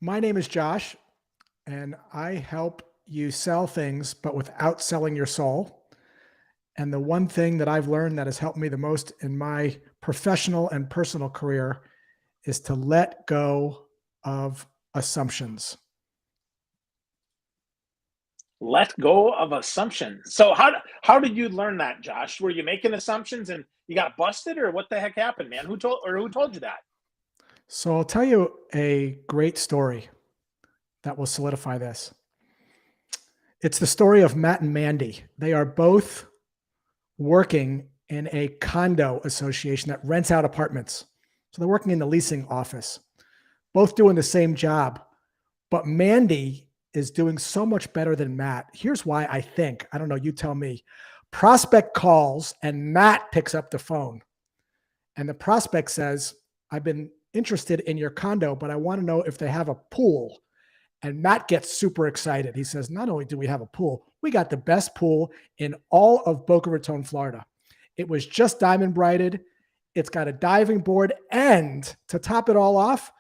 My name is Josh, and I help you sell things, but without selling your soul. And the one thing that I've learned that has helped me the most in my professional and personal career is to let go of assumptions. Let go of assumptions. So how did you learn that, Josh? Were you making assumptions and you got busted, or what the heck happened, man? Who told you that? So I'll tell you a great story that will solidify this. It's the story of Matt and Mandy. They are both working in a condo association that rents out apartments. So they're working in the leasing office, both doing the same job. But Mandy is doing so much better than Matt. Here's why I think. I don't know, you tell me. Prospect calls and Matt picks up the phone. And the prospect says, I've been interested in your condo, but I want to know if they have a pool. And Matt gets super excited. He says, not only do we have a pool, we got the best pool in all of Boca Raton, Florida. It was just diamond brighted. It's got a diving board. And to top it all off,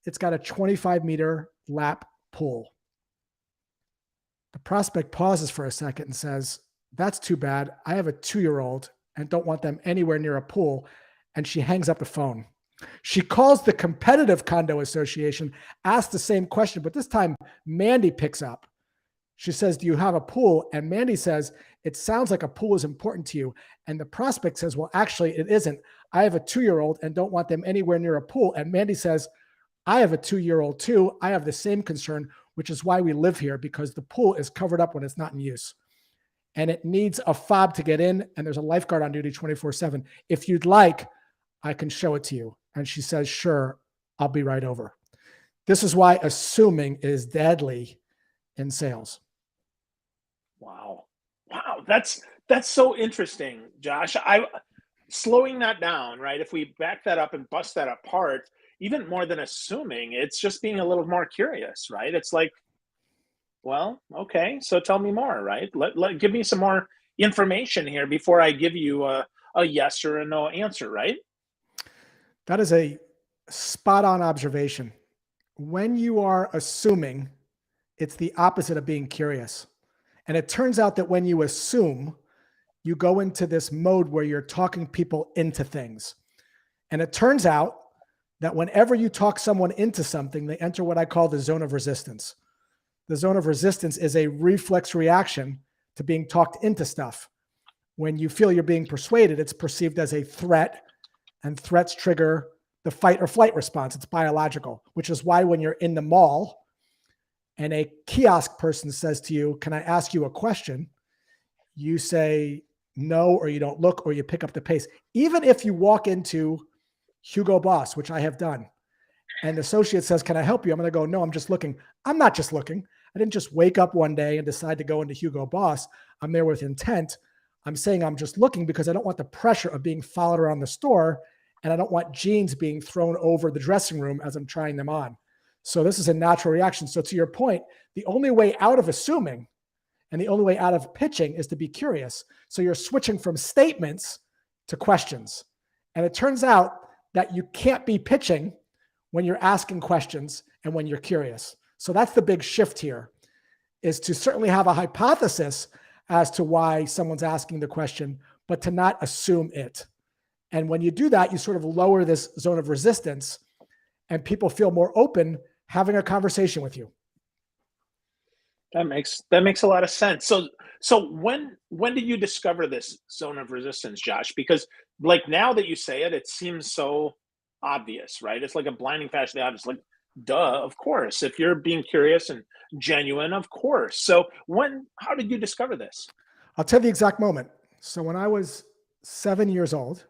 it's got a 25-meter lap pool. The prospect pauses for a second and says, that's too bad. I have a 2-year-old and don't want them anywhere near a pool. And she hangs up the phone. She calls the competitive condo association, asks the same question, but this time Mandy picks up. She says, do you have a pool? And Mandy says, it sounds like a pool is important to you. And the prospect says, well, actually, it isn't. I have a 2-year-old and don't want them anywhere near a pool. And Mandy says, I have a 2-year-old too. I have the same concern, which is why we live here, because the pool is covered up when it's not in use. And it needs a fob to get in, and there's a lifeguard on duty 24/7. If you'd like, I can show it to you. And she says, sure, I'll be right over. This is why assuming is deadly in sales. Wow. Wow. That's so interesting, Josh. I slowing that down, right? If we back that up and bust that apart, even more than assuming, it's just being a little more curious, right? It's like, well, okay, so tell me more, right? Give me some more information here before I give you a yes or a no answer, right? That is a spot on observation. When you are assuming, it's the opposite of being curious. And it turns out that when you assume, you go into this mode where you're talking people into things. And it turns out that whenever you talk someone into something, they enter what I call the zone of resistance. The zone of resistance is a reflex reaction to being talked into stuff. When you feel you're being persuaded, it's perceived as a threat, and threats trigger the fight or flight response. It's biological, which is why when you're in the mall and a kiosk person says to you, can I ask you a question? You say no, or you don't look, or you pick up the pace. Even if you walk into Hugo Boss, which I have done, and the associate says, can I help you? I'm going to go, no, I'm just looking. I'm not just looking. I didn't just wake up one day and decide to go into Hugo Boss. I'm there with intent. I'm saying I'm just looking because I don't want the pressure of being followed around the store, and I don't want jeans being thrown over the dressing room as I'm trying them on. So this is a natural reaction. So to your point, the only way out of assuming and the only way out of pitching is to be curious. So you're switching from statements to questions. And it turns out that you can't be pitching when you're asking questions and when you're curious. So that's the big shift here, is to certainly have a hypothesis as to why someone's asking the question, but to not assume it. And when you do that, you sort of lower this zone of resistance and people feel more open having a conversation with you. That makes a lot of sense. So when did you discover this zone of resistance, Josh? Because like now that you say it, it seems so obvious, right? It's like a blinding flash of the obvious. Like, duh, of course. If you're being curious and genuine, of course. So how did you discover this? I'll tell you the exact moment. So when I was 7 years old,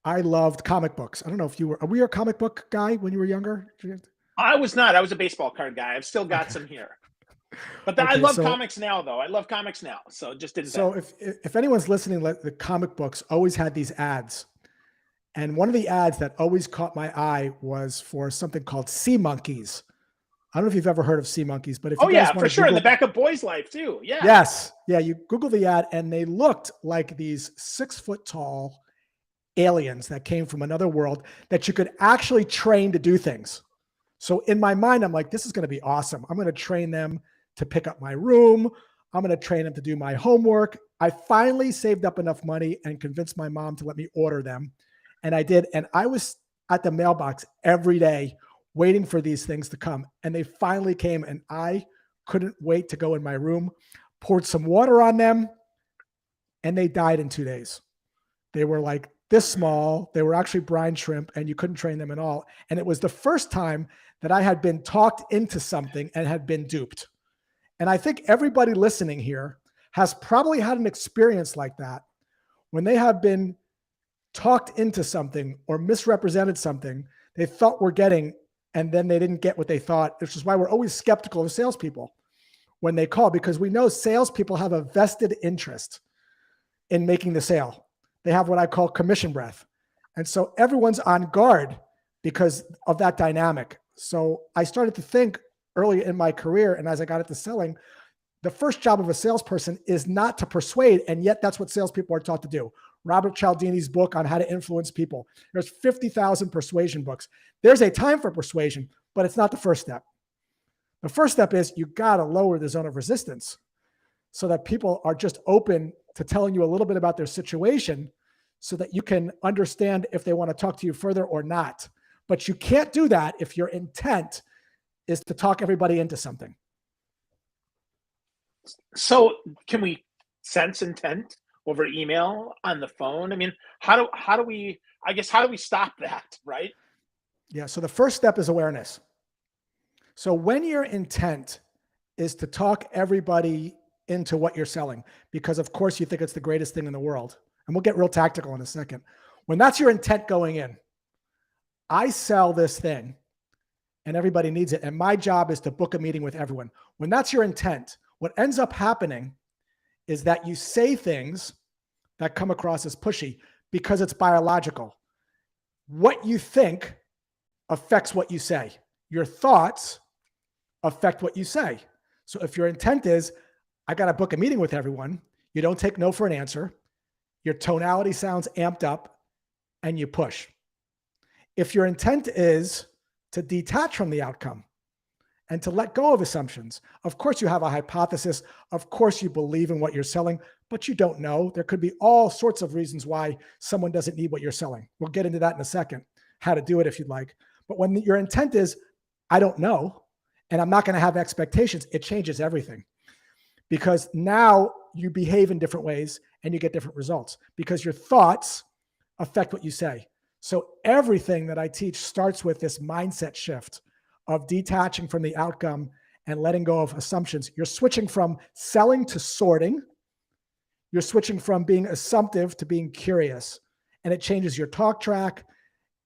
I loved comic books. I don't know if were you a comic book guy when you were younger? I was not. I was a baseball card guy. I've still got Okay. some here. But I Okay. love So comics now, though. I love comics now. So it just didn't then. So if anyone's listening, the comic books always had these ads. And one of the ads that always caught my eye was for something called sea monkeys. I don't know if you've ever heard of sea monkeys, but if Oh you guys yeah, want for to sure. In Google, the back of Boy's Life too. Yeah. yes, yeah, you Google the ad and they looked like these 6 foot tall aliens that came from another world that you could actually train to do things. So in my mind, I'm like, this is going to be awesome. I'm going to train them to pick up my room. I'm going to train them to do my homework. I finally saved up enough money and convinced my mom to let me order them. And I did. And I was at the mailbox every day waiting for these things to come. And they finally came, and I couldn't wait to go in my room, poured some water on them, and they died in 2 days. They were like this small. They were actually brine shrimp, and you couldn't train them at all. And it was the first time that I had been talked into something and had been duped. And I think everybody listening here has probably had an experience like that when they have been talked into something or misrepresented something they thought were getting, and then they didn't get what they thought, which is why we're always skeptical of salespeople when they call, because we know salespeople have a vested interest in making the sale. They have what I call commission breath. And so everyone's on guard because of that dynamic. So I started to think early in my career, and as I got into selling, the first job of a salesperson is not to persuade, and yet that's what salespeople are taught to do. Robert Cialdini's book on how to influence people. There's 50,000 persuasion books. There's a time for persuasion, but it's not the first step. The first step is you got to lower the zone of resistance so that people are just open to telling you a little bit about their situation so that you can understand if they want to talk to you further or not. But you can't do that if your intent is to talk everybody into something. So can we sense intent over email, on the phone? I mean, how do we, I guess, how do we stop that, right? Yeah. So the first step is awareness. So when your intent is to talk everybody into what you're selling, because of course you think it's the greatest thing in the world, and we'll get real tactical in a second. When that's your intent going in, I sell this thing and everybody needs it, and my job is to book a meeting with everyone. When that's your intent, what ends up happening is that you say things that come across as pushy because it's biological. What you think affects what you say. Your thoughts affect what you say. So if your intent is, I got to book a meeting with everyone, you don't take no for an answer, your tonality sounds amped up, and you push. If your intent is to detach from the outcome and to let go of assumptions, of course you have a hypothesis, of course you believe in what you're selling, but you don't know. There could be all sorts of reasons why someone doesn't need what you're selling. We'll get into that in a second, how to do it if you'd like. But when your intent is, I don't know, and I'm not going to have expectations, it changes everything. Because now you behave in different ways and you get different results because your thoughts affect what you say. So everything that I teach starts with this mindset shift of detaching from the outcome and letting go of assumptions. You're switching from selling to sorting. You're switching from being assumptive to being curious. And it changes your talk track.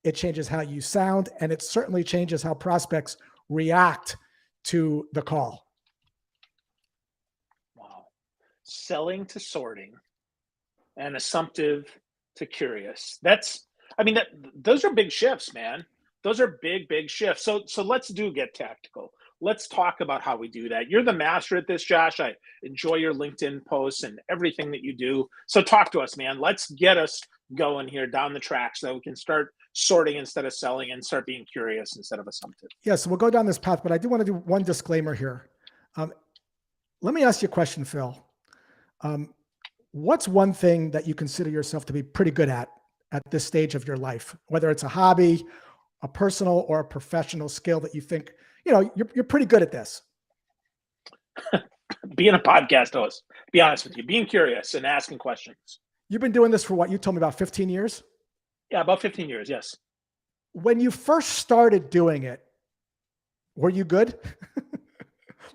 It changes how you sound. And it certainly changes how prospects react to the call. Wow. Selling to sorting and assumptive to curious. I mean, those are big shifts, man. Those are big shifts. So let's get tactical. Let's talk about how we do that. You're the master at this, Josh. I enjoy your LinkedIn posts and everything that you do. So talk to us, man. Let's get us going here down the track so we can start sorting instead of selling and start being curious instead of assumptive. Yeah, so we'll go down this path, but I do want to do one disclaimer here. Let me ask you a question, Phil. What's one thing that you consider yourself to be pretty good at this stage of your life, whether it's a hobby, a personal or a professional skill that you think, you're pretty good at this? Being a podcast host, to be honest with you, being curious and asking questions. You've been doing this for what? You told me about 15 years? Yeah, about 15 years, yes. When you first started doing it, were you good?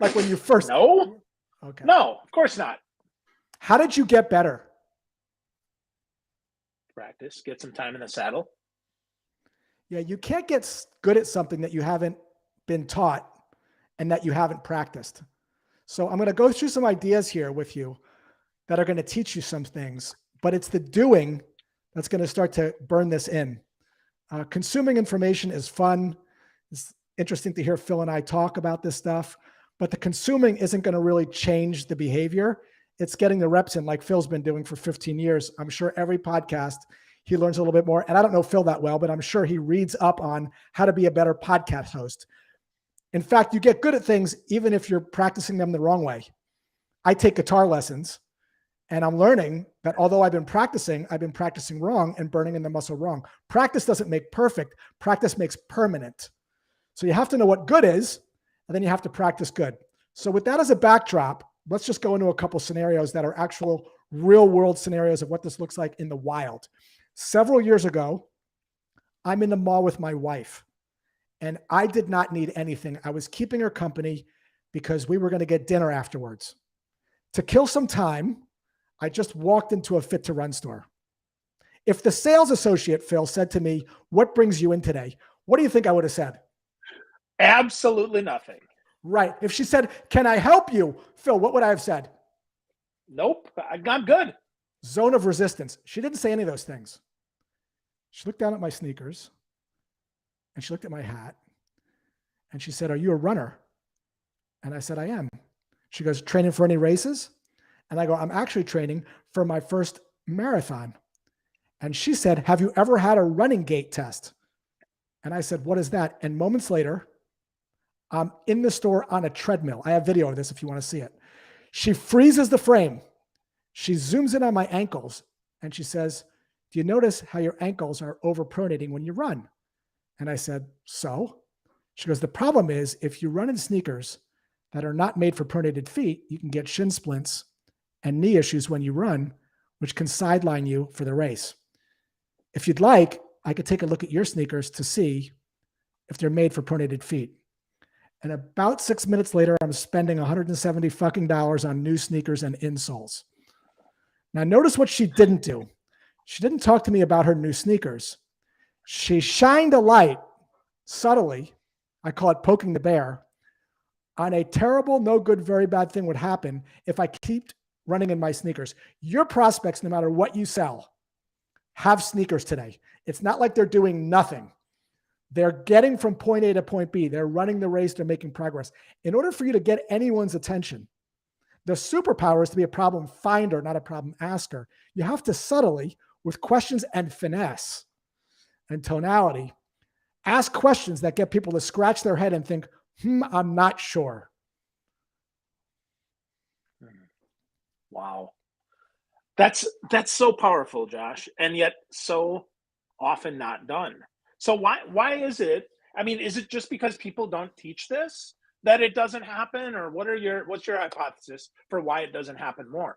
Like when you first... No. Okay. No, of course not. How did you get better? Practice, get some time in the saddle. Yeah, you can't get good at something that you haven't been taught and that you haven't practiced. So I'm going to go through some ideas here with you that are going to teach you some things, but it's the doing that's going to start to burn this in. Consuming information is fun. It's interesting to hear Phil and I talk about this stuff, but the consuming isn't going to really change the behavior. It's getting the reps in like Phil's been doing for 15 years. I'm sure every podcast he learns a little bit more. And I don't know Phil that well, but I'm sure he reads up on how to be a better podcast host. In fact, you get good at things even if you're practicing them the wrong way. I take guitar lessons, and I'm learning that although I've been practicing wrong and burning in the muscle wrong. Practice doesn't make perfect. Practice makes permanent. So you have to know what good is, and then you have to practice good. So with that as a backdrop, let's just go into a couple scenarios that are actual real world scenarios of what this looks like in the wild. Several years ago, I'm in the mall with my wife, and I did not need anything. I was keeping her company because we were going to get dinner afterwards. To kill some time, I just walked into a Fit to Run store. If the sales associate, Phil, said to me, "What brings you in today?" What do you think I would have said? Absolutely nothing. Right. If she said, "Can I help you?" Phil, what would I have said? Nope. I'm good. Zone of resistance. She didn't say any of those things. She looked down at my sneakers, and she looked at my hat, and she said, "Are you a runner?" And I said, "I am." She goes, "Training for any races?" And I go, "I'm actually training for my first marathon." And she said, "Have you ever had a running gait test?" And I said, "What is that?" And moments later, I'm in the store on a treadmill. I have video of this if you want to see it. She freezes the frame. She zooms in on my ankles, and she says, "Do you notice how your ankles are overpronating when you run?" And I said, "So?" She goes, "The problem is if you run in sneakers that are not made for pronated feet, you can get shin splints and knee issues when you run, which can sideline you for the race. If you'd like, I could take a look at your sneakers to see if they're made for pronated feet." And about 6 minutes later, I'm spending $170 fucking dollars on new sneakers and insoles. Now, notice what she didn't do. She didn't talk to me about her new sneakers. She shined a light subtly, I call it poking the bear, on a terrible, no good, very bad thing would happen if I keep running in my sneakers. Your prospects, no matter what you sell, have sneakers today. It's not like they're doing nothing. They're getting from point A to point B. They're running the race. They're making progress. In order for you to get anyone's attention, the superpower is to be a problem finder, not a problem asker. You have to subtly, with questions and finesse and tonality, ask questions that get people to scratch their head and think, I'm not sure. Wow. That's so powerful, Josh, and yet so often not done. So why is it? I mean, is it just because people don't teach this that it doesn't happen, or what's your hypothesis for why it doesn't happen more?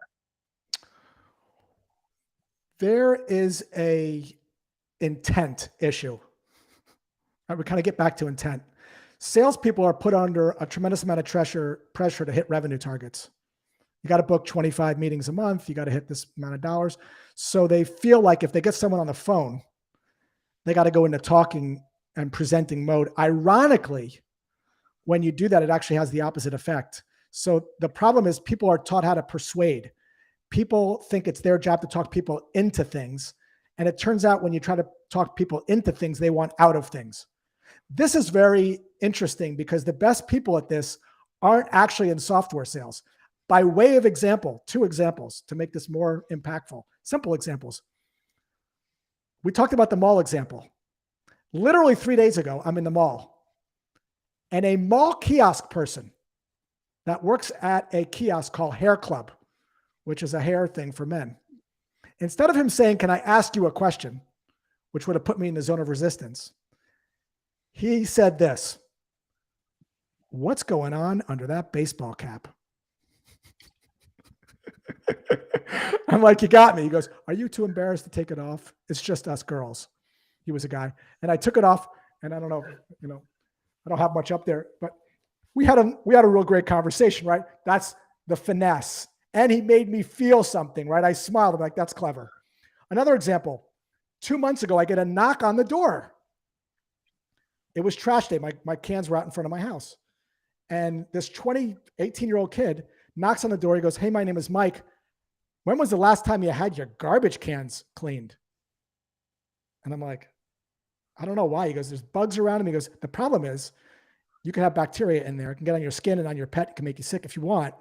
There is a intent issue. We kind of get back to intent. Salespeople are put under a tremendous amount of pressure to hit revenue targets. You got to book 25 meetings a month. You got to hit this amount of dollars. So they feel like if they get someone on the phone, they got to go into talking and presenting mode. Ironically, when you do that, it actually has the opposite effect. So the problem is people are taught how to persuade. People think it's their job to talk people into things. And it turns out when you try to talk people into things, they want out of things. This is very interesting because the best people at this aren't actually in software sales. By way of example, 2 examples to make this more impactful, simple examples. We talked about the mall example. Literally 3 days ago, I'm in the mall, and a mall kiosk person that works at a kiosk called Hair Club, which is a hair thing for men. Instead of him saying, "Can I ask you a question?" which would have put me in the zone of resistance, he said this: "What's going on under that baseball cap?" I'm like, "You got me." He goes, "Are you too embarrassed to take it off? It's just us girls." He was a guy. And I took it off, and I don't know, I don't have much up there, but we had a real great conversation, right? That's the finesse. And he made me feel something, right? I smiled. I'm like, "That's clever." Another example, 2 months ago, I get a knock on the door. It was trash day. My cans were out in front of my house. And this 18-year-old kid knocks on the door. He goes, "Hey, my name is Mike. When was the last time you had your garbage cans cleaned?" And I'm like, "I don't know why." He goes, "There's bugs around them." He goes, "The problem is you can have bacteria in there. It can get on your skin and on your pet. It can make you sick. If you want,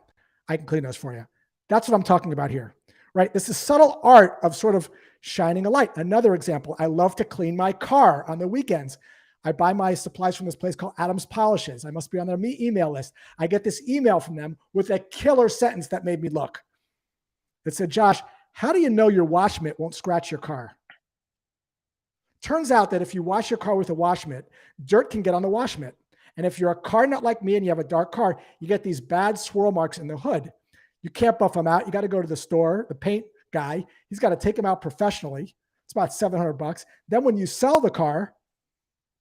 I can clean those for you." That's what I'm talking about here, right? This is subtle art of sort of shining a light. Another example, I love to clean my car on the weekends. I buy my supplies from this place called Adam's Polishes. I must be on their email list. I get this email from them with a killer sentence that made me look. It said, Josh, how do you know your wash mitt won't scratch your car? Turns out that if you wash your car with a wash mitt, dirt can get on the wash mitt. And if you're a car nut like me and you have a dark car, you get these bad swirl marks in the hood. You can't buff them out. You got to go to the store, the paint guy. He's got to take them out professionally. It's about $700. Then when you sell the car,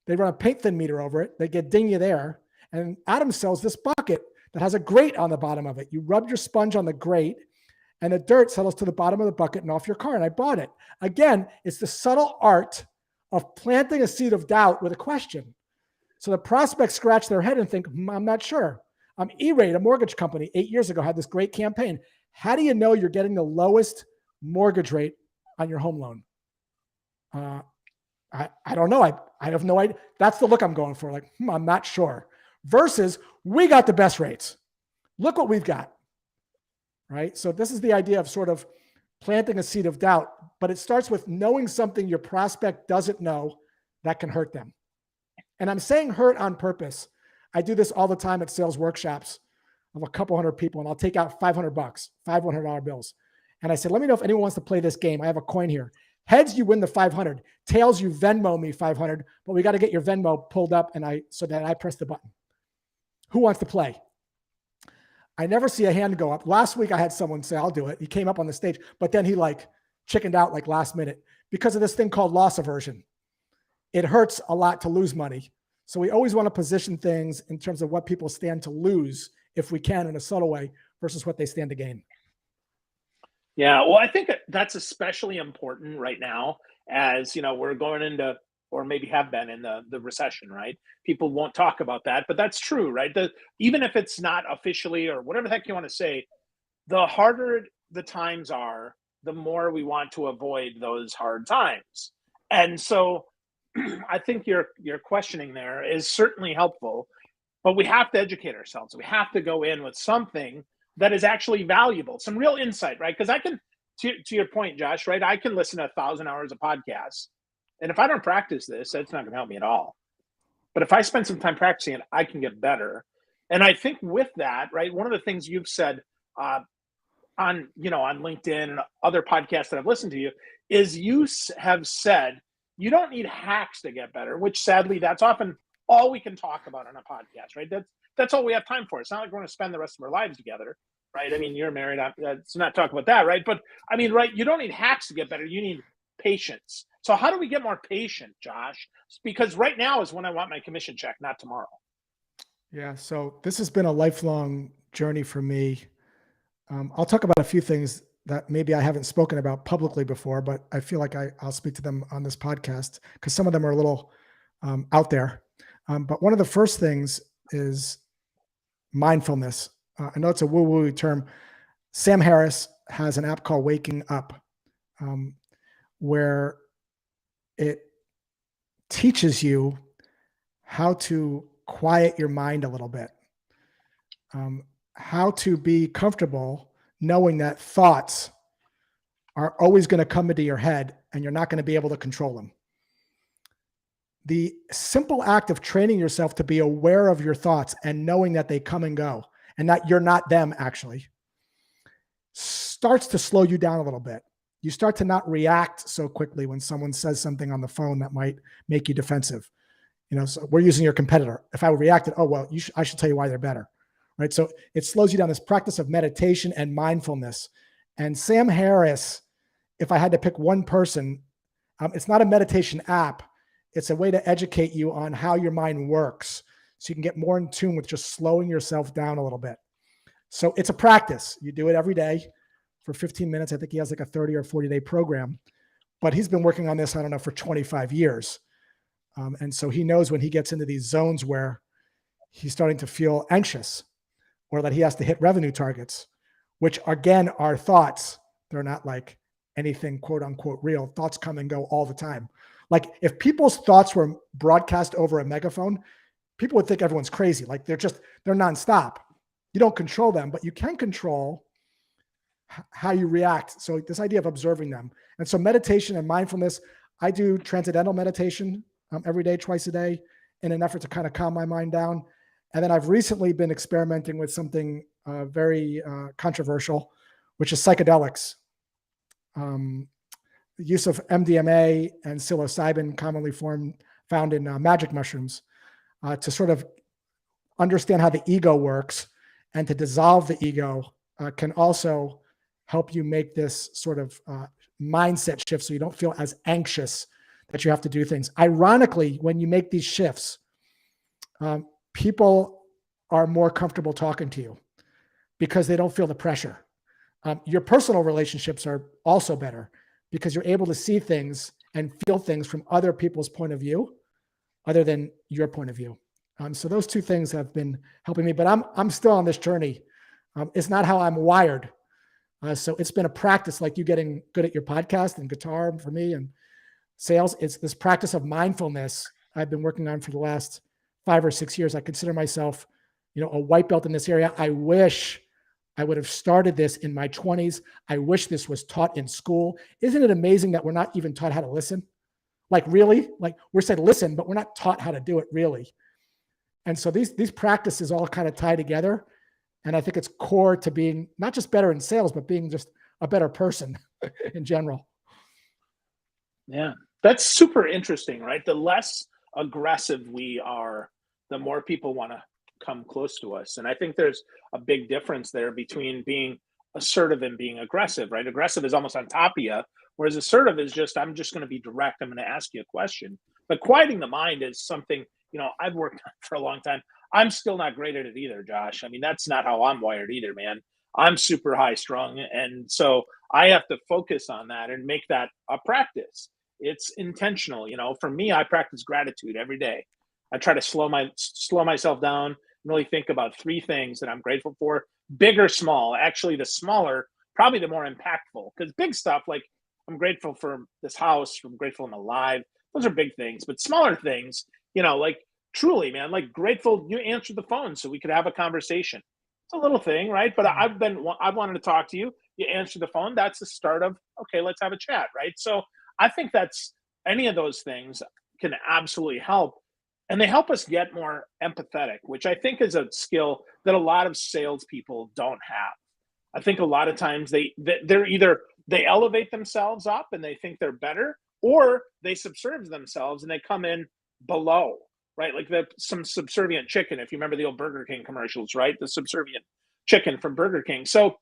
they run a paint thin meter over it. They get ding you there. And Adam sells this bucket that has a grate on the bottom of it. You rub your sponge on the grate and the dirt settles to the bottom of the bucket and off your car. And I bought it. Again, it's the subtle art of planting a seed of doubt with a question. So the prospects scratch their head and think, I'm not sure. E-Rate, a mortgage company, 8 years ago, had this great campaign. How do you know you're getting the lowest mortgage rate on your home loan? I don't know. I have no idea. That's the look I'm going for. Like, I'm not sure. Versus, we got the best rates. Look what we've got. Right? So this is the idea of sort of planting a seed of doubt, but it starts with knowing something your prospect doesn't know that can hurt them. And I'm saying hurt on purpose. I do this all the time at sales workshops of a couple hundred people, and I'll take out $500, five $100 bills. And I said, let me know if anyone wants to play this game. I have a coin here. Heads, you win the 500. Tails, you Venmo me 500, but we got to get your Venmo pulled up so that I press the button. Who wants to play? I never see a hand go up. Last week I had someone say, I'll do it. He came up on the stage, but then he chickened out last minute because of this thing called loss aversion. It hurts a lot to lose money. So we always want to position things in terms of what people stand to lose, if we can, in a subtle way, versus what they stand to gain. Yeah, well, I think that's especially important right now as, we're going into, or maybe have been in the recession, right? People won't talk about that, but that's true, right? Even if it's not officially or whatever the heck you want to say, the harder the times are, the more we want to avoid those hard times. And so I think your questioning there is certainly helpful, but we have to educate ourselves. We have to go in with something that is actually valuable, some real insight, right? Because I can, to your point, Josh, right? I can listen to 1,000 hours of podcasts, and if I don't practice this, that's not going to help me at all. But if I spend some time practicing it, I can get better. And I think with that, right, one of the things you've said on LinkedIn and other podcasts that I've listened to you is you have said you don't need hacks to get better, which sadly, that's often all we can talk about on a podcast, right? That's all we have time for. It's not like we're going to spend the rest of our lives together, right? I mean, you're married. Let's not talk about that, right? But I mean, right, you don't need hacks to get better. You need patience. So how do we get more patient, Josh? Because right now is when I want my commission check, not tomorrow. Yeah, so this has been a lifelong journey for me. I'll talk about a few things that maybe I haven't spoken about publicly before, but I feel like I'll speak to them on this podcast because some of them are a little out there. But one of the first things is mindfulness. I know it's a woo-woo term. Sam Harris has an app called Waking Up, where it teaches you how to quiet your mind a little bit, how to be comfortable knowing that thoughts are always going to come into your head and you're not going to be able to control them. The simple act of training yourself to be aware of your thoughts and knowing that they come and go and that you're not them actually starts to slow you down a little bit. You start to not react so quickly when someone says something on the phone that might make you defensive. So we're using your competitor. If I reacted, oh, well, I should tell you why they're better, right? So it slows you down, this practice of meditation and mindfulness. And Sam Harris, if I had to pick one person, it's not a meditation app. It's a way to educate you on how your mind works so you can get more in tune with just slowing yourself down a little bit. So it's a practice. You do it every day for 15 minutes. I think he has like a 30 or 40-day program, but he's been working on this, I don't know, for 25 years. And so he knows when he gets into these zones where he's starting to feel anxious or that he has to hit revenue targets, which again are thoughts. They're not like anything quote unquote real. Thoughts come and go all the time. Like if people's thoughts were broadcast over a megaphone, people would think everyone's crazy. Like they're nonstop. You don't control them, but you can control how you react. So this idea of observing them. And so meditation and mindfulness, I do transcendental meditation every day, twice a day. in an effort to kind of calm my mind down. And then I've recently been experimenting with something very controversial, which is psychedelics. The use of MDMA and psilocybin, commonly found in magic mushrooms, to sort of understand how the ego works and to dissolve the ego can also help you make this sort of mindset shift so you don't feel as anxious that you have to do things. Ironically, when you make these shifts, people are more comfortable talking to you because they don't feel the pressure. Your personal relationships are also better because you're able to see things and feel things from other people's point of view other than your point of view. So those two things have been helping me, but I'm still on this journey. It's not how I'm wired. So it's been a practice, like you getting good at your podcast and guitar for me and sales. It's this practice of mindfulness I've been working on for the last 5 or 6 years. I consider myself, a white belt in this area. I wish I would have started this in my 20s. I wish this was taught in school. Isn't it amazing that we're not even taught how to listen? Like really? Like we're said listen, but we're not taught how to do it really. And so these practices all kind of tie together. And I think it's core to being not just better in sales, but being just a better person in general. Yeah, that's super interesting, right? The less aggressive we are, the more people want to come close to us. And I think there's a big difference there between being assertive and being aggressive, right? Aggressive is almost on top of you, whereas assertive is just, I'm just going to be direct. I'm going to ask you a question. But quieting the mind is something, I've worked on for a long time. I'm still not great at it either, Josh. I mean, that's not how I'm wired either, man. I'm super high strung. And so I have to focus on that and make that a practice. It's intentional. For me, I practice gratitude every day. I try to slow myself down and really think about 3 things that I'm grateful for, big or small. Actually, the smaller, probably the more impactful, because big stuff like I'm grateful for this house, I'm grateful I'm alive. Those are big things, but smaller things, like truly, man, like grateful you answered the phone so we could have a conversation. It's a little thing, right? But I wanted to talk to you. You answered the phone. That's the start of, okay, let's have a chat, right? So I think that's any of those things can absolutely help. And they help us get more empathetic, which I think is a skill that a lot of salespeople don't have. I think a lot of times they're either they elevate themselves up and they think they're better, or they subserve themselves and they come in below, right? Like some subservient chicken, if you remember the old Burger King commercials, right? The subservient chicken from Burger King. So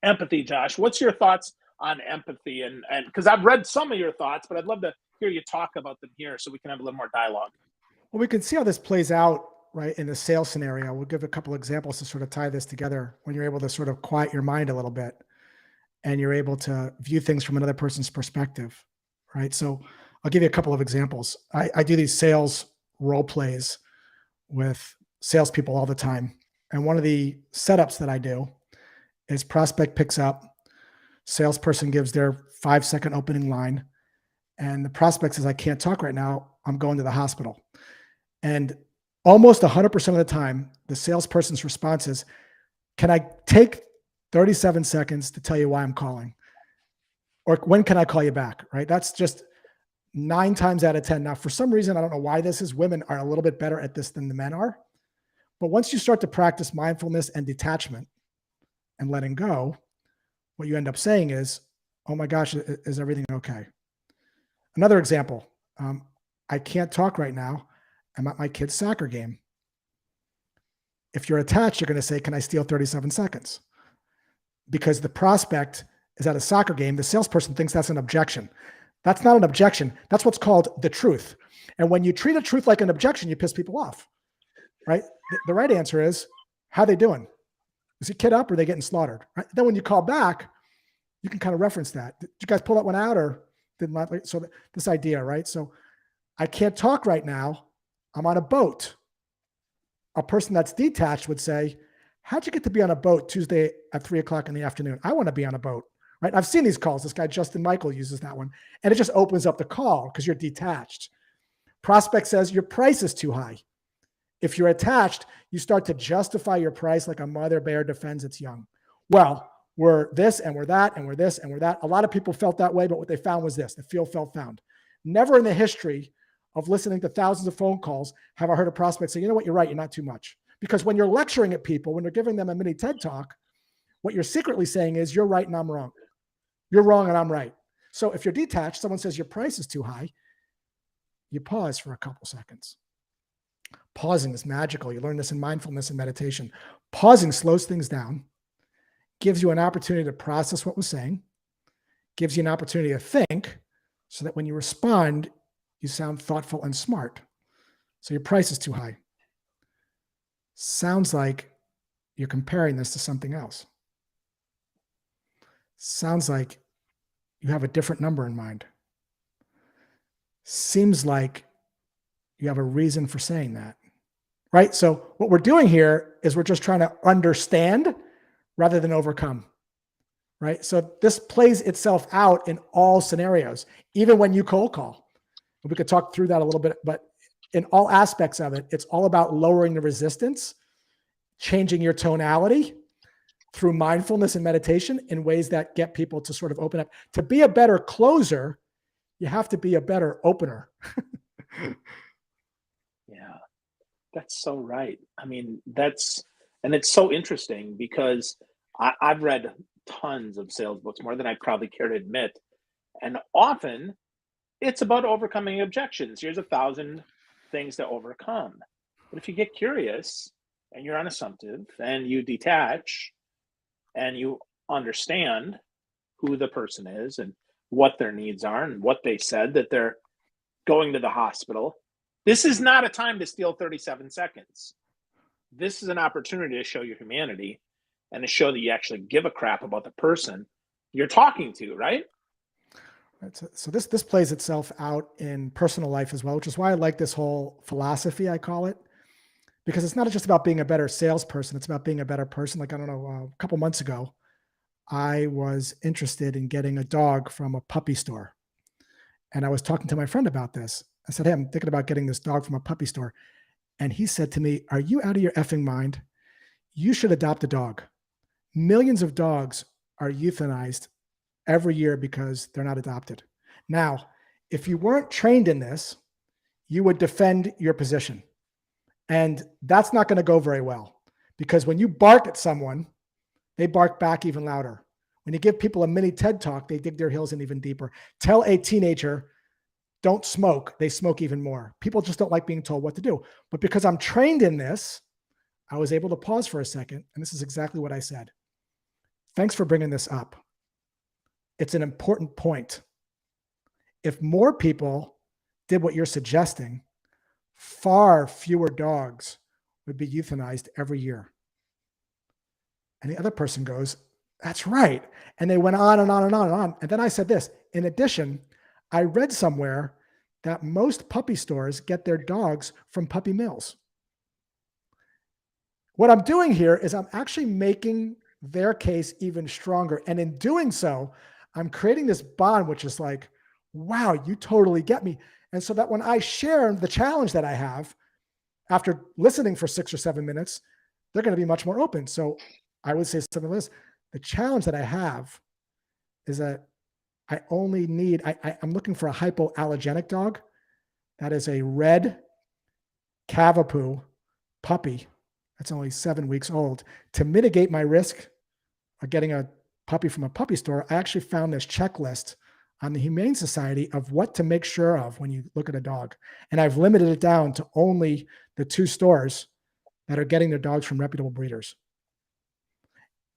empathy, Josh, what's your thoughts on empathy? And because I've read some of your thoughts, but I'd love to hear you talk about them here so we can have a little more dialogue. Well, we can see how this plays out, right, in the sales scenario. We'll give a couple examples to sort of tie this together when you're able to sort of quiet your mind a little bit and you're able to view things from another person's perspective, right? So I'll give you a couple of examples. I do these sales role plays with salespeople all the time. And one of the setups that I do is prospect picks up, salesperson gives their 5-second opening line, and the prospect says, I can't talk right now. I'm going to the hospital. And almost 100% of the time, the salesperson's response is, can I take 37 seconds to tell you why I'm calling? Or when can I call you back, right? That's just 9 times out of 10. Now, for some reason, I don't know why this is, women are a little bit better at this than the men are. But once you start to practice mindfulness and detachment and letting go, what you end up saying is, oh my gosh, is everything okay? Another example, I can't talk right now. I'm at my kid's soccer game. If you're attached, you're going to say, can I steal 37 seconds? Because the prospect is at a soccer game. The salesperson thinks that's an objection. That's not an objection. That's what's called the truth. And when you treat a truth like an objection, you piss people off, right? The right answer is, how are they doing? Is the kid up or are they getting slaughtered? Right? Then when you call back, you can kind of reference that. Did you guys pull that one out or did not? So this idea, right? So I can't talk right now. I'm on a boat. A person that's detached would say, how'd you get to be on a boat Tuesday at 3:00 in the afternoon? I want to be on a boat, right? I've seen these calls. This guy, Justin Michael, uses that one. And it just opens up the call because you're detached. Prospect says your price is too high. If you're attached, you start to justify your price like a mother bear defends its young. Well, we're this and we're that and we're this and we're that. A lot of people felt that way, but what they found was this: the feel, felt, found. Never in the history of listening to thousands of phone calls have I heard a prospect say, you know what, you're right, you're not too much. Because when you're lecturing at people, when you're giving them a mini TED talk, what you're secretly saying is you're right and I'm wrong. You're wrong and I'm right. So if you're detached, someone says your price is too high, you pause for a couple seconds. Pausing is magical. You learn this in mindfulness and meditation. Pausing slows things down, gives you an opportunity to process what was saying, gives you an opportunity to think so that when you respond, you sound thoughtful and smart. So your price is too high. Sounds like you're comparing this to something else. Sounds like you have a different number in mind. Seems like you have a reason for saying that, right? So what we're doing here is we're just trying to understand rather than overcome, right? So this plays itself out in all scenarios, even when you cold call. We could talk through that a little bit, but in all aspects of it, it's all about lowering the resistance, changing your tonality through mindfulness and meditation in ways that get people to sort of open up. To be a better closer, you have to be a better opener. Yeah, that's so right. I mean, and it's so interesting because I've read tons of sales books, more than I probably care to admit. And often it's about overcoming objections. Here's 1,000 things to overcome. But if you get curious and you're unassumptive and you detach and you understand who the person is and what their needs are and what they said that they're going to the hospital. This is not a time to steal 37 seconds. This is an opportunity to show your humanity and to show that you actually give a crap about the person you're talking to, right? So this plays itself out in personal life as well, which is why I like this whole philosophy, I call it, because it's not just about being a better salesperson. It's about being a better person. Like, I don't know, a couple months ago, I was interested in getting a dog from a puppy store. And I was talking to my friend about this. I said, hey, I'm thinking about getting this dog from a puppy store. And he said to me, are you out of your effing mind? You should adopt a dog. Millions of dogs are euthanized every year because they're not adopted. Now, if you weren't trained in this, you would defend your position. And that's not going to go very well, because when you bark at someone, they bark back even louder. When you give people a mini TED talk, they dig their heels in even deeper. Tell a teenager, don't smoke, they smoke even more. People just don't like being told what to do. But because I'm trained in this, I was able to pause for a second. And this is exactly what I said. Thanks for bringing this up. It's an important point. If more people did what you're suggesting, far fewer dogs would be euthanized every year. And the other person goes, that's right. And they went on and on and on and on. And then I said this, in addition, I read somewhere that most puppy stores get their dogs from puppy mills. What I'm doing here is I'm actually making their case even stronger. And in doing so, I'm creating this bond, which is like, wow, you totally get me. And so that when I share the challenge that I have after listening for 6 or 7 minutes, they're going to be much more open. So I would say something like this. The challenge that I have is that I only need, I'm looking for a hypoallergenic dog. That is a red Cavapoo puppy that's only 7 weeks old. To mitigate my risk of getting a puppy from a puppy store, I actually found this checklist on the Humane Society of what to make sure of when you look at a dog. And I've limited it down to only the 2 stores that are getting their dogs from reputable breeders.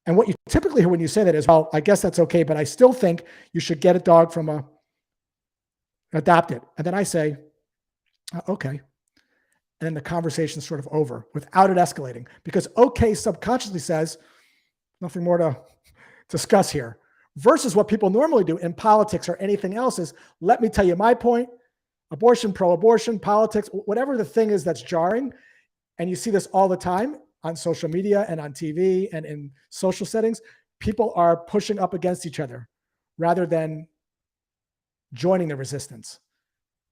And what you typically hear when you say that is, well, I guess that's okay, but I still think you should get a dog from adopt it. And then I say, okay. And then the conversation's sort of over without it escalating, because okay subconsciously says nothing more to discuss here, versus what people normally do in politics or anything else is, let me tell you my point, abortion, pro-abortion, politics, whatever the thing is that's jarring. And you see this all the time on social media and on TV and in social settings. People are pushing up against each other rather than joining the resistance.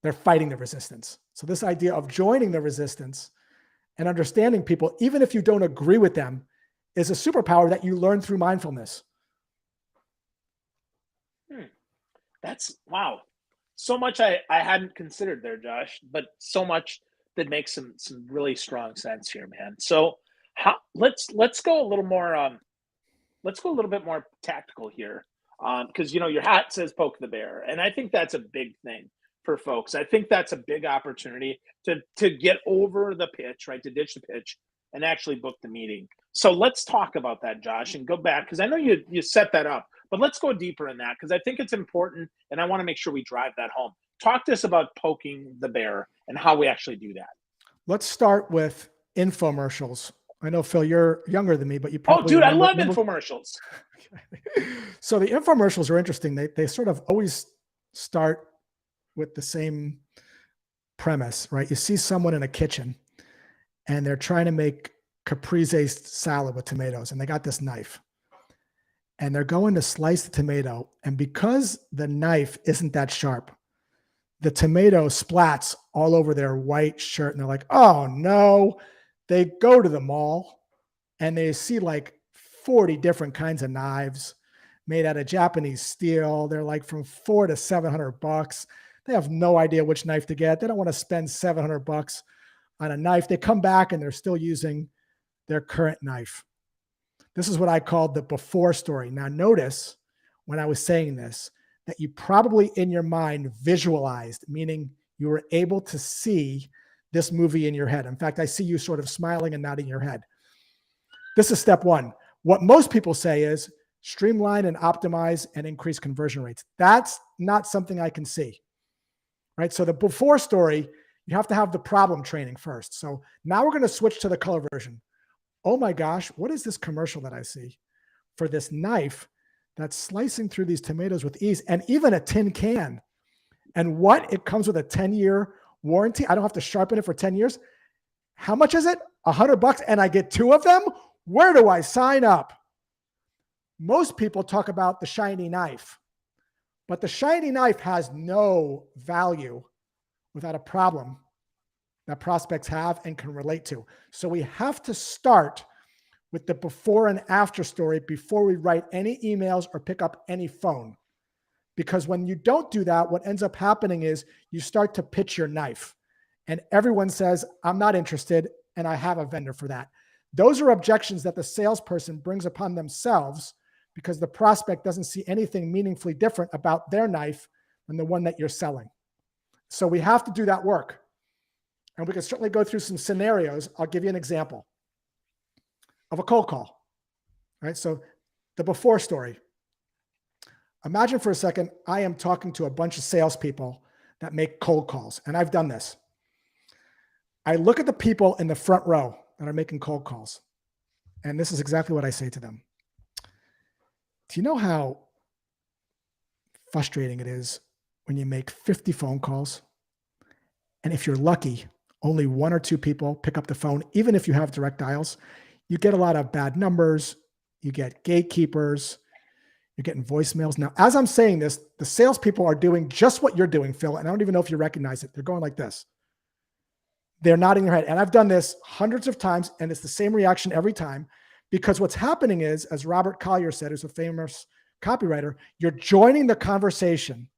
They're fighting the resistance. So this idea of joining the resistance and understanding people, even if you don't agree with them, is a superpower that you learn through mindfulness. That's wow. so much I hadn't considered there, Josh, but so much that makes some really strong sense here, man. So how let's go a little more let's go a little bit more tactical here. Because your hat says poke the bear. And I think that's a big thing for folks. I think that's a big opportunity to get over the pitch, right? To ditch the pitch and actually book the meeting. So let's talk about that, Josh, and go back because I know you set that up, but let's go deeper in that because I think it's important and I want to make sure we drive that home. Talk to us about poking the bear and how we actually do that. Let's start with infomercials. I know, Phil, you're younger than me, but you Oh, probably dude, I remember. love infomercials. So the infomercials are interesting. They sort of always start with the same premise, right? You see someone in a kitchen and they're trying to make caprese salad with tomatoes, and they got this knife. And they're going to slice the tomato. And because the knife isn't that sharp, the tomato splats all over their white shirt. And they're like, oh no. They go to the mall and they see like 40 different kinds of knives made out of Japanese steel. They're like from $400 to $700. They have no idea which knife to get. They don't want to spend $700 on a knife. They come back and they're still using their current knife. This is what I called the before story. Now notice when I was saying this, that you probably in your mind visualized, meaning you were able to see this movie in your head. In fact, I see you sort of smiling and nodding your head. This is step one. What most people say is streamline and optimize and increase conversion rates. That's not something I can see, right? So the before story, you have to have the problem training first. So now we're going to switch to the color version. Oh my gosh, what is this commercial that I see for this knife that's slicing through these tomatoes with ease and even a tin can? And what? It comes with a 10-year warranty. I don't have to sharpen it for 10 years. How much is it? $100 and I get 2 of them? Where do I sign up? Most people talk about the shiny knife, but the shiny knife has no value without a problem that prospects have and can relate to. So we have to start with the before and after story before we write any emails or pick up any phone. Because when you don't do that, what ends up happening is you start to pitch your knife and everyone says, I'm not interested and I have a vendor for that. Those are objections that the salesperson brings upon themselves because the prospect doesn't see anything meaningfully different about their knife than the one that you're selling. So we have to do that work. And we can certainly go through some scenarios. I'll give you an example of a cold call, right? So the before story. Imagine for a second, I am talking to a bunch of salespeople that make cold calls, and I've done this. I look at the people in the front row that are making cold calls, and this is exactly what I say to them. Do you know how frustrating it is when you make 50 phone calls, and if you're lucky, only 1 or 2 people pick up the phone, even if you have direct dials? You get a lot of bad numbers, you get gatekeepers, you're getting voicemails. Now, as I'm saying this, the salespeople are doing just what you're doing, Phil, and I don't even know if you recognize it. They're going like this. They're nodding their head. And I've done this hundreds of times, and it's the same reaction every time, because what's happening is, as Robert Collier said, who's a famous copywriter, you're joining the conversation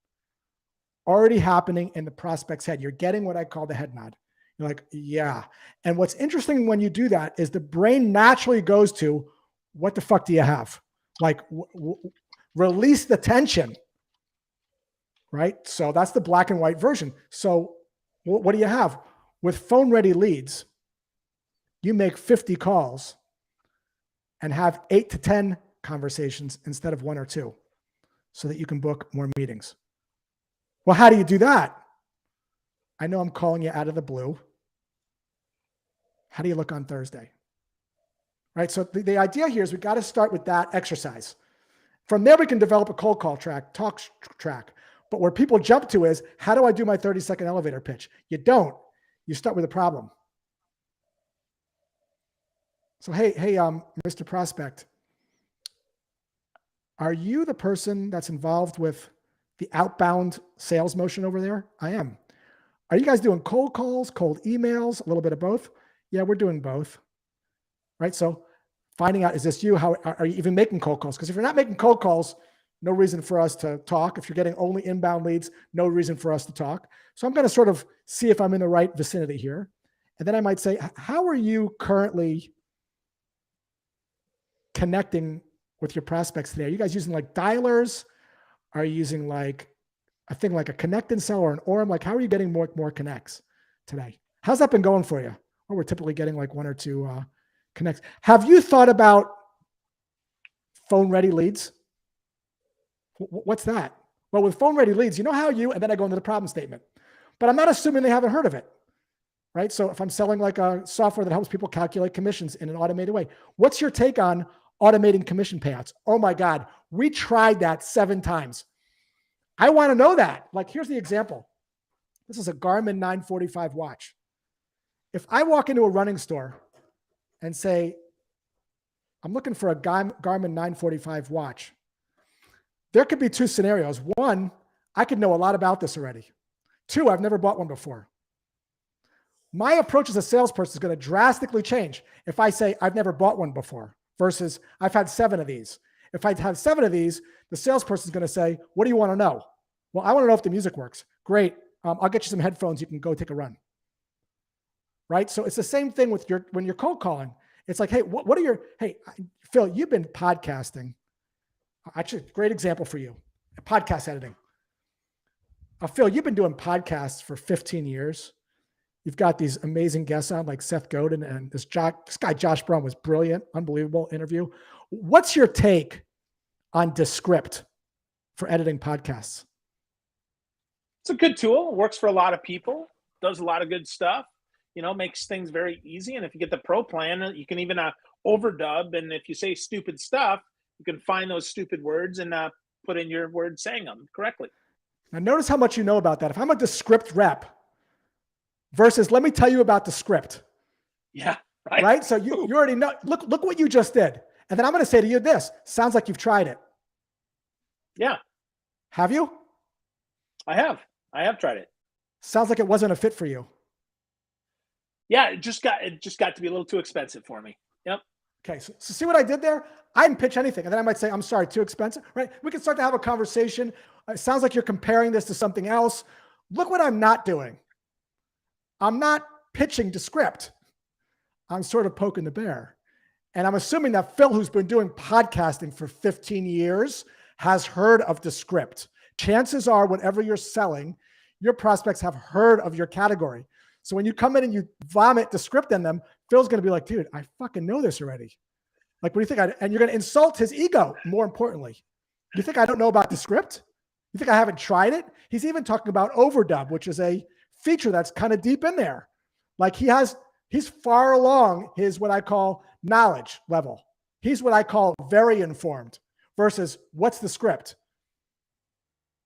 already happening in the prospect's head. You're getting what I call the head nod. You're like, yeah. And what's interesting when you do that is the brain naturally goes to, what the fuck do you have? Like, release the tension, right? So that's the black and white version. So what do you have? With phone ready leads, you make 50 calls and have 8 to 10 conversations instead of 1 or 2 so that you can book more meetings. Well, how do you do that? I know I'm calling you out of the blue. How do you look on Thursday? Right? So the idea here is we got to start with that exercise. From there, we can develop a cold call track, talk track. But where people jump to is, how do I do my 30-second elevator pitch? You don't. You start with a problem. So, hey, Mr. Prospect, are you the person that's involved with the outbound sales motion over there? I am. Are you guys doing cold calls, cold emails, a little bit of both? Yeah, we're doing both. Right? So finding out, is this you? How are you even making cold calls? Because if you're not making cold calls, no reason for us to talk. If you're getting only inbound leads, no reason for us to talk. So I'm going to sort of see if I'm in the right vicinity here. And then I might say, how are you currently connecting with your prospects today? Are you guys using like dialers? Are you using like a thing like a connect and sell or an orem? Like, how are you getting more connects today? How's that been going for you? Well, we're typically getting like 1 or 2 connects. Have you thought about phone ready leads? What's that? Well, with phone ready leads, you know how and then I go into the problem statement, but I'm not assuming they haven't heard of it, right? So if I'm selling like a software that helps people calculate commissions in an automated way, what's your take on automating commission payouts? Oh my God, we tried that 7 times. I want to know that. Like, here's the example. This is a Garmin 945 watch. If I walk into a running store and say, I'm looking for a Garmin 945 watch, there could be 2 scenarios. 1, I could know a lot about this already. 2, I've never bought one before. My approach as a salesperson is going to drastically change if I say I've never bought one before versus I've had 7 of these. If I have 7 of these, the salesperson is going to say, what do you want to know? Well, I want to know if the music works. Great. I'll get you some headphones. You can go take a run. Right? So it's the same thing with when you're cold calling. It's like, hey, hey, Phil, you've been podcasting. Actually, great example for you. Podcast editing. Phil, you've been doing podcasts for 15 years. You've got these amazing guests on like Seth Godin and this guy, Josh Braun, was brilliant, unbelievable interview. What's your take on Descript for editing podcasts? It's a good tool. It works for a lot of people. Does a lot of good stuff. Makes things very easy. And if you get the pro plan, you can even overdub. And if you say stupid stuff, you can find those stupid words and put in your words saying them correctly. Now, notice how much you know about that. If I'm a Descript rep versus let me tell you about Descript. Yeah. Right. Right. So you already know, look what you just did. And then I'm going to say to you this, sounds like you've tried it. Yeah. Have you? I have tried it. Sounds like it wasn't a fit for you. Yeah. It just got to be a little too expensive for me. Yep. Okay. So see what I did there? I didn't pitch anything. And then I might say, I'm sorry, too expensive, right? We can start to have a conversation. It sounds like you're comparing this to something else. Look what I'm not doing. I'm not pitching Descript. I'm sort of poking the bear. And I'm assuming that Phil, who's been doing podcasting for 15 years, has heard of Descript. Chances are, whatever you're selling, your prospects have heard of your category. So when you come in and you vomit Descript in them, Phil's going to be like, dude, I fucking know this already. Like, what do you think? And you're going to insult his ego, more importantly. You think I don't know about Descript? You think I haven't tried it? He's even talking about overdub, which is a feature that's kind of deep in there. Like he's far along his, what I call knowledge level. He's what I call very informed versus what's the script?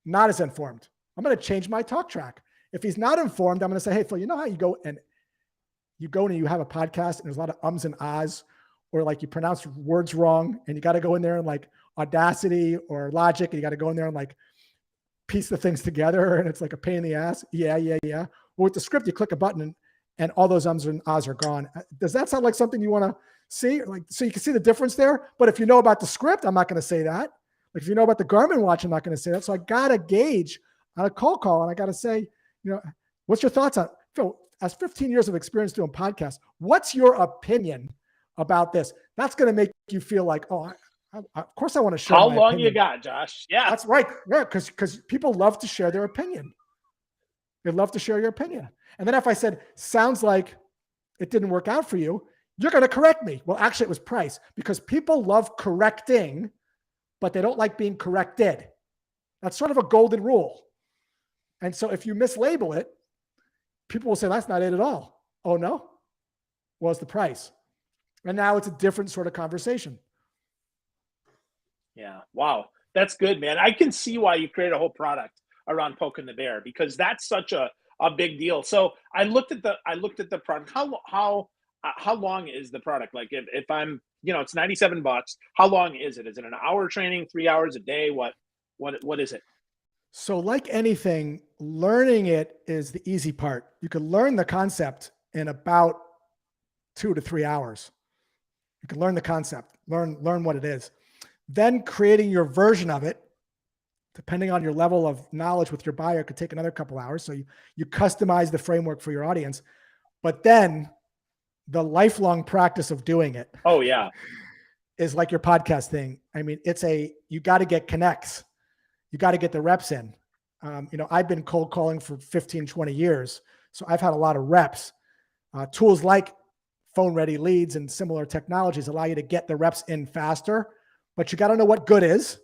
Not as informed. I'm going to change my talk track. If he's not informed, I'm going to say, hey, Phil, you know how you go and you have a podcast and there's a lot of ums and ahs, or like you pronounce words wrong and you got to go in there and like Audacity or Logic and you got to go in there and like piece the things together and it's like a pain in the ass. Yeah. Well, with Descript, you click a button and all those ums and ahs are gone. Does that sound like something you want to see? Like, so you can see the difference there. But if you know about Descript, I'm not going to say that. Like if you know about the Garmin watch, I'm not going to say that. So I got to gauge on a cold call and I got to say, what's your thoughts on Phil? As 15 years of experience doing podcasts, what's your opinion about this? That's going to make you feel like, oh, of course I want to share. How my long opinion. you got, Josh? Yeah, that's right. Yeah, because people love to share their opinion. They love to share your opinion. And then if I said, sounds like it didn't work out for you, you're going to correct me. Well, actually, it was price, because people love correcting, but they don't like being corrected. That's sort of a golden rule. And so if you mislabel it, people will say, that's not it at all. Oh, no? Well, it's the price. And now it's a different sort of conversation. Yeah. Wow. That's good, man. I can see why you create a whole product around poking the bear, because that's such a big deal. So I looked at the product. How long is the product? Like if I'm, it's $97. How long is it? Is it an hour training, 3 hours a day? What is it? So like anything, learning it is the easy part. You can learn the concept in about 2 to 3 hours. You can learn the concept, learn what it is. Then creating your version of it depending on your level of knowledge with your buyer, it could take another couple hours. So you customize the framework for your audience, but then the lifelong practice of doing it Oh yeah. is like your podcast thing. I mean, you got to get connects. You got to get the reps in. I've been cold calling for 15, 20 years. So I've had a lot of reps. Tools like phone ready leads and similar technologies allow you to get the reps in faster, but you got to know what good is.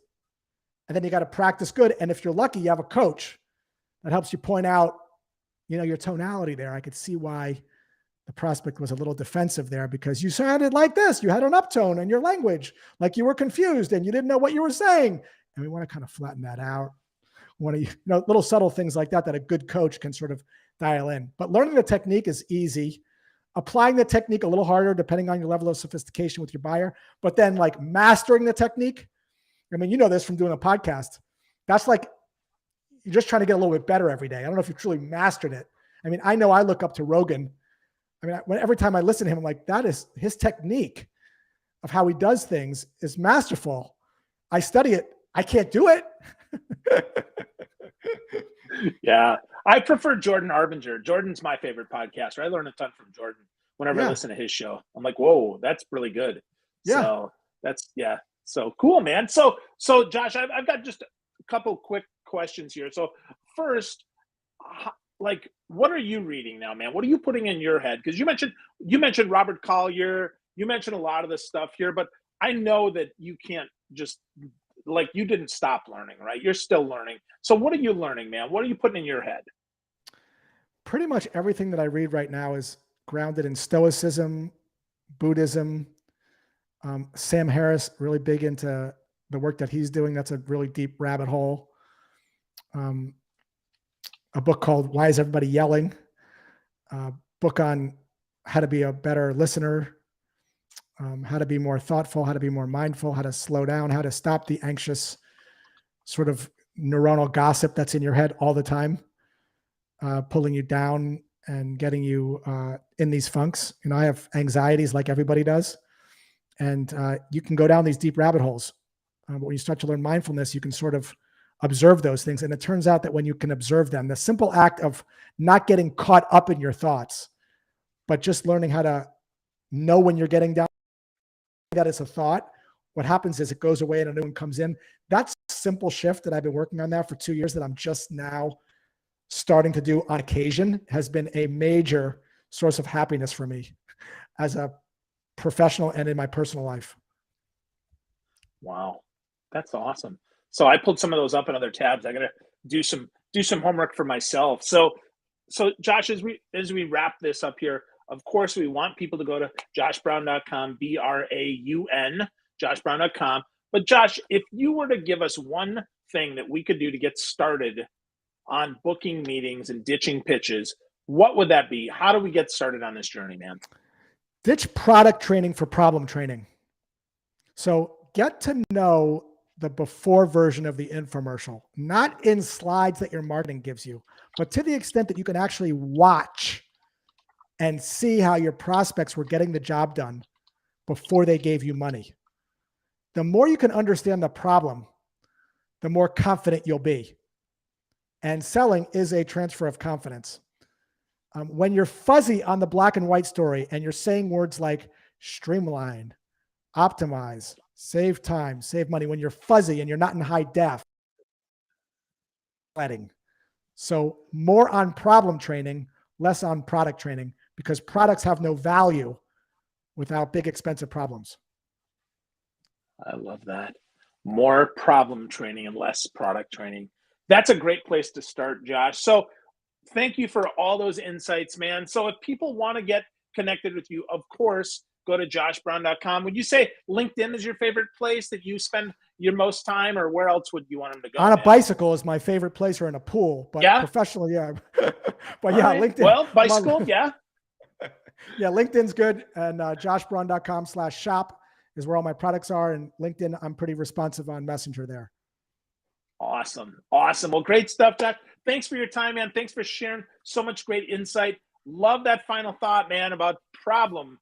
And then you got to practice good. And if you're lucky, you have a coach that helps you point out, your tonality there. I could see why the prospect was a little defensive there, because you sounded like this. You had an uptone in your language, like you were confused and you didn't know what you were saying. And we want to kind of flatten that out. Little subtle things like that a good coach can sort of dial in. But learning the technique is easy. Applying the technique a little harder, depending on your level of sophistication with your buyer. But then like mastering the technique, I mean, this from doing a podcast. That's like you're just trying to get a little bit better every day. I don't know if you truly mastered it. I mean, I know I look up to Rogan. I mean, every time I listen to him, I'm like, that is his technique of how he does things is masterful. I study it. I can't do it. Yeah. I prefer Jordan Arbinger. Jordan's my favorite podcaster. I learn a ton from Jordan whenever I listen to his show. I'm like, whoa, that's really good. Yeah. So so cool, man. So Josh, I've got just a couple quick questions here. So first, like, what are you reading now, man? What are you putting in your head? Because you mentioned Robert Collier, you mentioned a lot of this stuff here, but I know that you can't just you didn't stop learning, right? You're still learning. So what are you learning, man? What are you putting in your head? Pretty much everything that I read right now is grounded in Stoicism, Buddhism. Sam Harris, really big into the work that he's doing. That's a really deep rabbit hole. A book called Why Is Everybody Yelling? A book on how to be a better listener, how to be more thoughtful, how to be more mindful, how to slow down, how to stop the anxious sort of neuronal gossip that's in your head all the time, pulling you down and getting you in these funks. I have anxieties like everybody does. And you can go down these deep rabbit holes. But when you start to learn mindfulness, you can sort of observe those things. And it turns out that when you can observe them, the simple act of not getting caught up in your thoughts, but just learning how to know when you're getting down, that it's a thought, what happens is it goes away and a new one comes in. That's a simple shift that I've been working on now for 2 years that I'm just now starting to do on occasion, has been a major source of happiness for me as a professional and in my personal life. Wow. That's awesome. So I pulled some of those up in other tabs. I got to do some homework for myself. So Josh, as we wrap this up here, of course, we want people to go to joshbraun.com, BRAUN, joshbraun.com. But Josh, if you were to give us one thing that we could do to get started on booking meetings and ditching pitches, what would that be? How do we get started on this journey, man? Ditch product training for problem training. So get to know the before version of the infomercial, not in slides that your marketing gives you, but to the extent that you can actually watch and see how your prospects were getting the job done before they gave you money. The more you can understand the problem, the more confident you'll be. And selling is a transfer of confidence. When you're fuzzy on the black and white story and you're saying words like streamline, optimize, save time, save money, when you're fuzzy and you're not in high def, so more on problem training, less on product training, because products have no value without big, expensive problems. I love that. More problem training and less product training. That's a great place to start, Josh. So thank you for all those insights, man. So if people want to get connected with you, of course, go to joshbraun.com. Would you say LinkedIn is your favorite place that you spend your most time, or where else would you want them to go? On a bicycle is my favorite place, or in a pool, but professionally, yeah. But yeah, right. LinkedIn. Well, bicycle, yeah. Yeah, LinkedIn's good. And joshbraun.com/shop is where all my products are. And LinkedIn, I'm pretty responsive on Messenger there. Awesome. Awesome. Well, great stuff, Josh. Thanks for your time, man. Thanks for sharing so much great insight. Love that final thought, man, about problem